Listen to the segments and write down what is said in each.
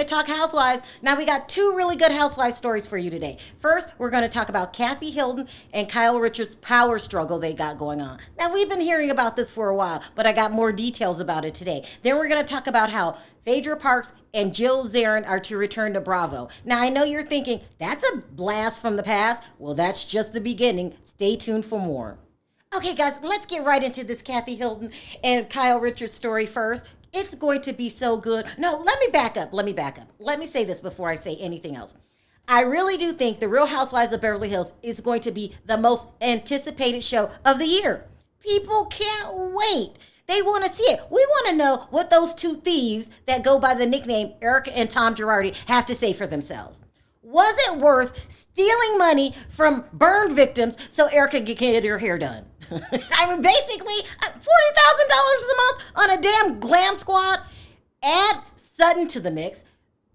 talk housewives. Now we got two really good housewife stories for you today. First, we're going to talk about Kathy Hilton and Kyle Richards' power struggle they got going on. Now we've been hearing about this for a while, but I got more details about it today. Then we're going to talk about how Phaedra Parks and Jill Zarin are to return to Bravo. Now I know you're thinking, that's a blast from the past. Well, that's just the beginning. Stay tuned for more. Okay, guys, let's get right into this Kathy Hilton and Kyle Richards story first. It's going to be so good. No, let me back up. Let me say this before I say anything else. I really do think The Real Housewives of Beverly Hills is going to be the most anticipated show of the year. People can't wait. They want to see it. We want to know what those two thieves that go by the nickname Erica and Tom Girardi have to say for themselves. Was it worth stealing money from burn victims so Erica can get her hair done? I mean, basically, $40,000 a month on a damn glam squad. Add Sutton to the mix.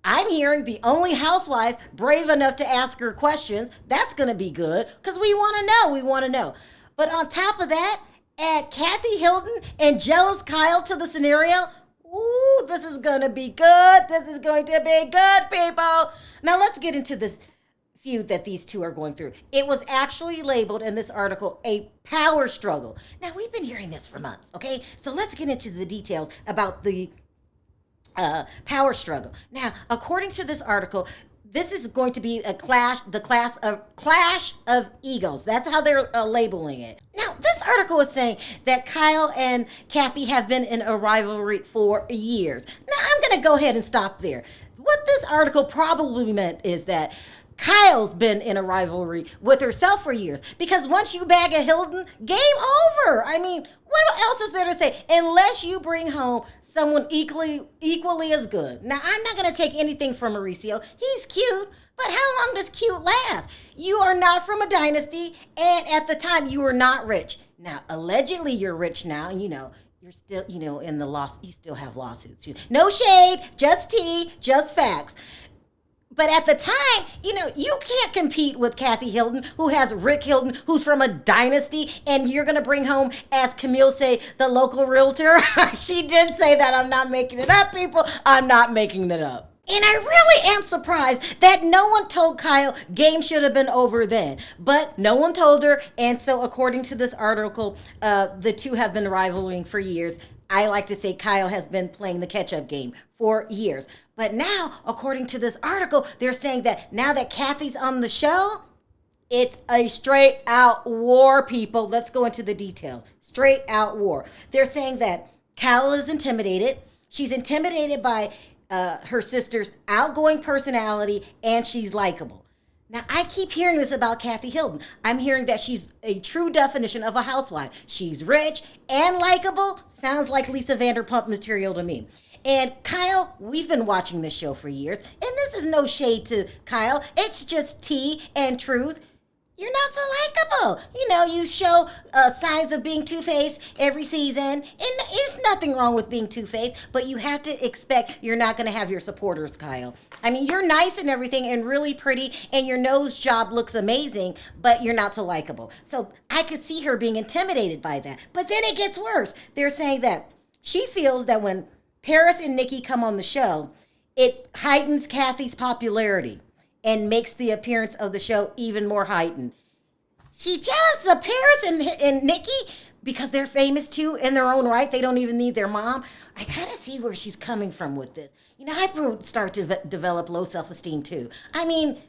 I'm hearing the only housewife brave enough to ask her questions. That's going to be good because we want to know. But on top of that, add Kathy Hilton and jealous Kyle to the scenario. Ooh, this is going to be good. This is going to be good, people. Now let's get into this feud that these two are going through. It was actually labeled in this article a power struggle. Now we've been hearing this for months, okay? So let's get into the details about the power struggle. Now, according to this article, this is going to be a clash of egos. That's how they're labeling it. Now, this article is saying that Kyle and Kathy have been in a rivalry for years. Now, I'm going to go ahead and stop there. What this article probably meant is that Kyle's been in a rivalry with herself for years, because once you bag a Hilton, game over. I mean, what else is there to say? Unless you bring home someone equally as good. Now, I'm not going to take anything from Mauricio. He's cute, but how long does cute last? You are not from a dynasty, and at the time, you were not rich. Now, allegedly, you're rich now, and you're still, in the loss. You still have lawsuits. No shade, just tea, just facts. But at the time, you can't compete with Kathy Hilton, who has Rick Hilton, who's from a dynasty, and you're going to bring home, as Camille say, the local realtor. She did say that. I'm not making it up, people. I'm not making it up. And I really am surprised that no one told Kyle game should have been over then. But no one told her. And so according to this article, the two have been rivaling for years. I like to say Kyle has been playing the catch-up game for years. But now, according to this article, they're saying that now that Kathy's on the show, it's a straight-out war, people. Let's go into the details. Straight-out war. They're saying that Kyle is intimidated. She's intimidated by her sister's outgoing personality, and she's likable. Now, I keep hearing this about Kathy Hilton. I'm hearing that she's a true definition of a housewife. She's rich and likable. Sounds like Lisa Vanderpump material to me. And Kyle, we've been watching this show for years, and this is no shade to Kyle. It's just tea and truth. You're not so likable. You show signs of being two-faced every season, and there's nothing wrong with being two-faced, but you have to expect you're not going to have your supporters, Kyle. I mean, you're nice and everything and really pretty, and your nose job looks amazing, but you're not so likable. So I could see her being intimidated by that. But then it gets worse. They're saying that she feels that when Paris and Nikki come on the show, it heightens Kathy's popularity and makes the appearance of the show even more heightened. She's jealous of Paris and Nikki because they're famous too in their own right. They don't even need their mom. I gotta see where she's coming from with this. I would start to develop low self-esteem too. I mean,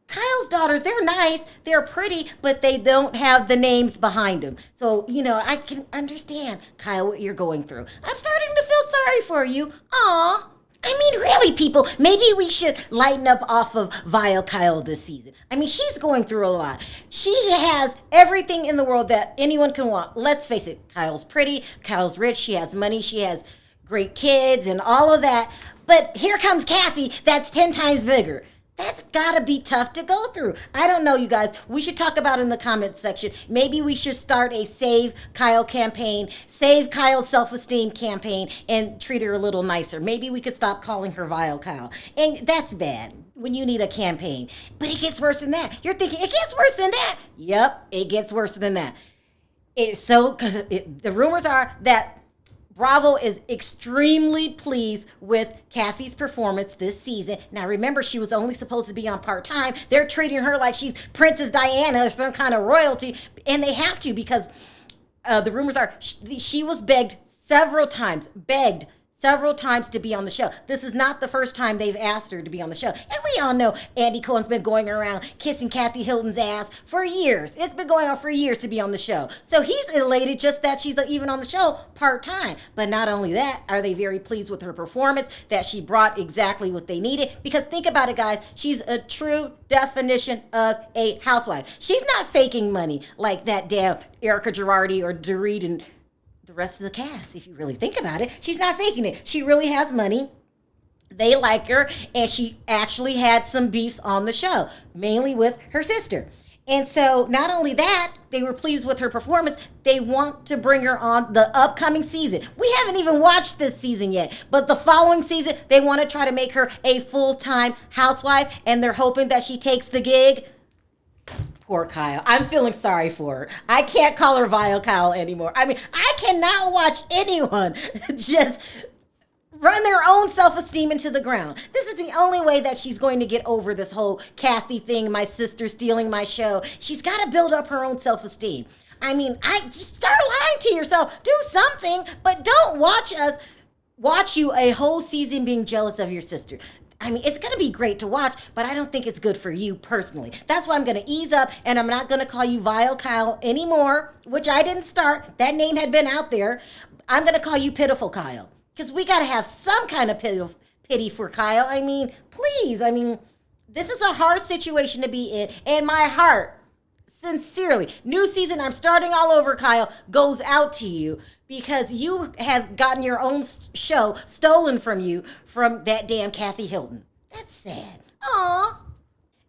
Kyle's daughters, they're nice, they're pretty, but they don't have the names behind them. So, I can understand, Kyle, what you're going through. I'm starting to feel sorry for you. Aw. I mean, really, people, maybe we should lighten up off of Vile Kyle this season. I mean, she's going through a lot. She has everything in the world that anyone can want. Let's face it, Kyle's pretty, Kyle's rich, she has money, she has great kids and all of that. But here comes Kathy, that's 10 times bigger. That's gotta be tough to go through. I don't know, you guys. We should talk about it in the comments section. Maybe we should start a Save Kyle campaign, Save Kyle's self-esteem campaign, and treat her a little nicer. Maybe we could stop calling her Vile Kyle. And that's bad when you need a campaign. But it gets worse than that. You're thinking, it gets worse than that? Yep, it gets worse than that. The rumors are that Bravo is extremely pleased with Kathy's performance this season. Now, remember, she was only supposed to be on part-time. They're treating her like she's Princess Diana or some kind of royalty, and they have to because the rumors are she was begged several times to be on the show. This is not the first time they've asked her to be on the show. And we all know Andy Cohen's been going around kissing Kathy Hilton's ass for years. It's been going on for years to be on the show. So he's elated just that she's even on the show part-time. But not only that, are they very pleased with her performance, that she brought exactly what they needed. Because think about it, guys. She's a true definition of a housewife. She's not faking money like that damn Erica Girardi or Dorit and the rest of the cast. If you really think about it, she's not faking it. She really has money. They like her, and she actually had some beefs on the show, mainly with her sister. And so not only that, they were pleased with her performance. They want to bring her on the upcoming season. We haven't even watched this season yet, but the following season, they want to try to make her a full-time housewife, and they're hoping that she takes the gig. Poor Kyle. I'm feeling sorry for her. I can't call her Vile Kyle anymore. I mean, I cannot watch anyone just run their own self-esteem into the ground. This is the only way that she's going to get over this whole Kathy thing, my sister stealing my show. She's got to build up her own self-esteem. I mean, I just start lying to yourself. Do something, but don't watch you a whole season being jealous of your sister. I mean, it's going to be great to watch, but I don't think it's good for you personally. That's why I'm going to ease up, and I'm not going to call you Vile Kyle anymore, which I didn't start. That name had been out there. I'm going to call you Pitiful Kyle, because we got to have some kind of pity for Kyle. I mean, please. I mean, this is a hard situation to be in, and my heart, sincerely, new season, I'm starting all over, Kyle, goes out to you. Because you have gotten your own show stolen from you from that damn Kathy Hilton. That's sad. Aw.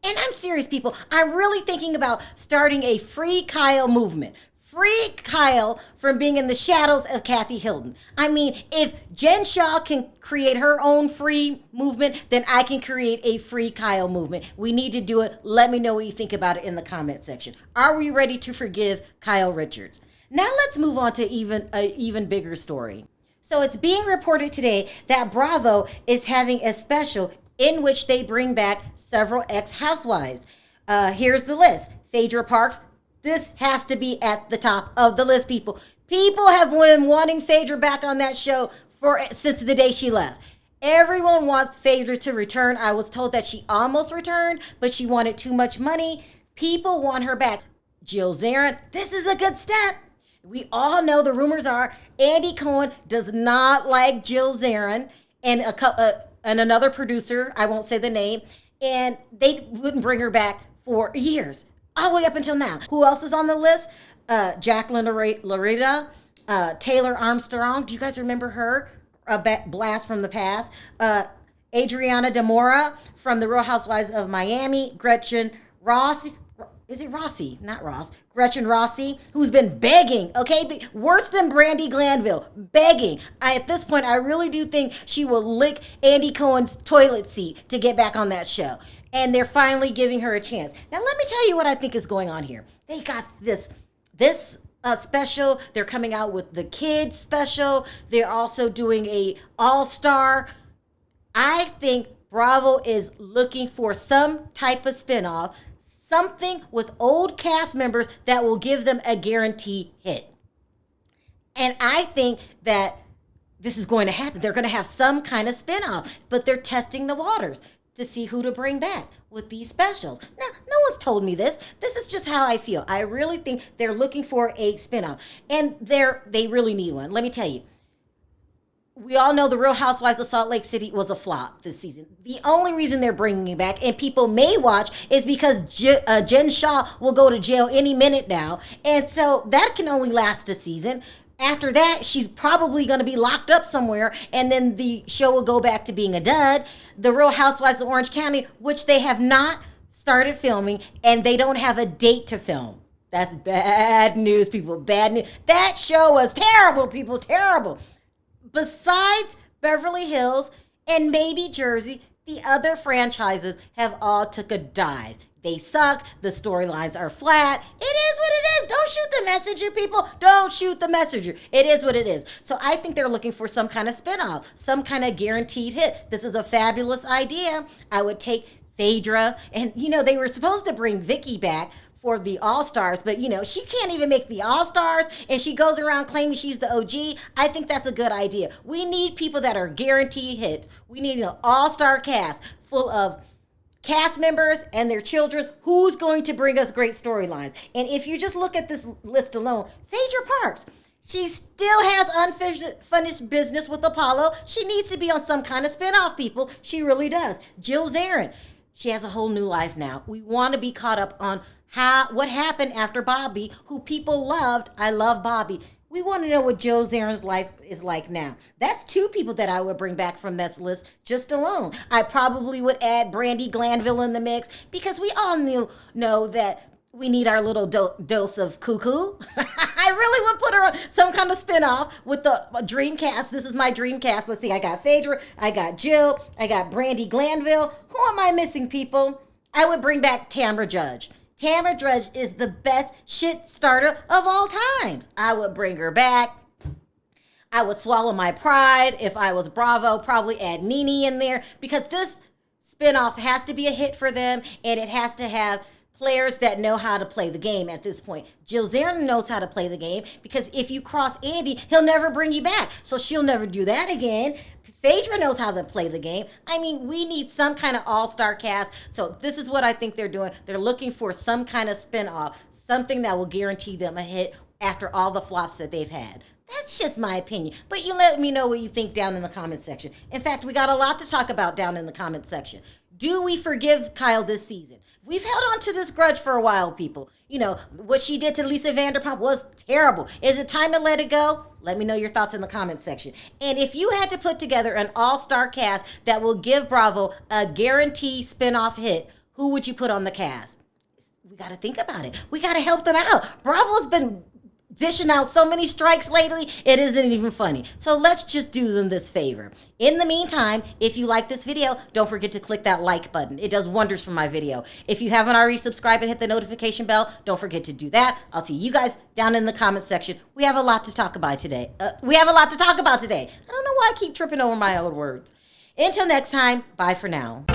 And I'm serious, people. I'm really thinking about starting a Free Kyle movement. Free Kyle from being in the shadows of Kathy Hilton. I mean, if Jen Shah can create her own free movement, then I can create a Free Kyle movement. We need to do it. Let me know what you think about it in the comment section. Are we ready to forgive Kyle Richards? Now let's move on to an even bigger story. So it's being reported today that Bravo is having a special in which they bring back several ex-housewives. Here's the list. Phaedra Parks. This has to be at the top of the list, people. People have been wanting Phaedra back on that show since the day she left. Everyone wants Phaedra to return. I was told that she almost returned, but she wanted too much money. People want her back. Jill Zarin. This is a good step. We all know the rumors are Andy Cohen does not like Jill Zarin and another producer, I won't say the name, and they wouldn't bring her back for years, all the way up until now. Who else is on the list? Jacqueline Loretta, Taylor Armstrong. Do you guys remember her? A blast from the past. Adriana Demora from The Real Housewives of Miami. Gretchen Rossi. Is it Rossi? Not Ross. Gretchen Rossi, who's been begging, okay? Worse than Brandi Glanville, begging. At this point, I really do think she will lick Andy Cohen's toilet seat to get back on that show. And they're finally giving her a chance. Now, let me tell you what I think is going on here. They got this special. They're coming out with the kids special. They're also doing a all-star. I think Bravo is looking for some type of spinoff, something with old cast members that will give them a guaranteed hit. And I think that this is going to happen. They're going to have some kind of spinoff, but they're testing the waters to see who to bring back with these specials. Now, no one's told me this. This is just how I feel. I really think they're looking for a spinoff, and they really need one. Let me tell you. We all know The Real Housewives of Salt Lake City was a flop this season. The only reason they're bringing it back, and people may watch, is because Jen Shah will go to jail any minute now. And so that can only last a season. After that, she's probably going to be locked up somewhere, and then the show will go back to being a dud. The Real Housewives of Orange County, which they have not started filming, and they don't have a date to film. That's bad news, people. Bad news. That show was terrible, people. Terrible. Besides Beverly Hills and maybe Jersey, the other franchises have all took a dive. They suck. The storylines are flat. It is what it is. Don't Don't shoot the messenger, people. Don't shoot the messenger. It is what it is. So I think they're looking for some kind of spinoff, some kind of guaranteed hit. This is a fabulous idea. I would take Phaedra, and they were supposed to bring Vicky back for the All-Stars, but she can't even make the All-Stars, and she goes around claiming she's the OG. I think that's a good idea. We need people that are guaranteed hits. We need an all-star cast full of cast members and their children. Who's going to bring us great storylines? And if you just look at this list alone, Phaedra Parks, she still has unfinished business with Apollo. She needs to be on some kind of spinoff, people. She really does. Jill Zarin, she has a whole new life now. We want to be caught up on what happened after Bobby, who people loved. I love Bobby. We want to know what Jill Zarin's life is like now. That's two people that I would bring back from this list just alone. I probably would add Brandi Glanville in the mix because we all know that we need our little dose of cuckoo. I really would put her on some kind of spinoff with the dream cast. This is my dream cast. Let's see. I got Phaedra. I got Jill. I got Brandi Glanville. Who am I missing, people? I would bring back Tamra Judge. Tamra Judge is the best shit starter of all times. I would bring her back. I would swallow my pride. If I was Bravo, probably add Nene in there because this spinoff has to be a hit for them, and it has to have players that know how to play the game at this point. Jill Zarin knows how to play the game because if you cross Andy, he'll never bring you back. So she'll never do that again. Phaedra knows how to play the game. I mean, we need some kind of all-star cast. So this is what I think they're doing. They're looking for some kind of spinoff, something that will guarantee them a hit after all the flops that they've had. That's just my opinion. But you let me know what you think down in the comment section. In fact, we got a lot to talk about down in the comment section. Do we forgive Kyle this season? We've held on to this grudge for a while, people. What she did to Lisa Vanderpump was terrible. Is it time to let it go? Let me know your thoughts in the comment section. And if you had to put together an all-star cast that will give Bravo a guaranteed spinoff hit, who would you put on the cast? We got to think about it. We got to help them out. Bravo's been dishing out so many strikes lately, it isn't even funny. So let's just do them this favor. In the meantime, if you like this video, don't forget to click that like button. It does wonders for my video. If you haven't already subscribed and hit the notification bell, don't forget to do that. I'll see you guys down in the comment section. We have a lot to talk about today. I don't know why I keep tripping over my own words. Until next time, bye for now.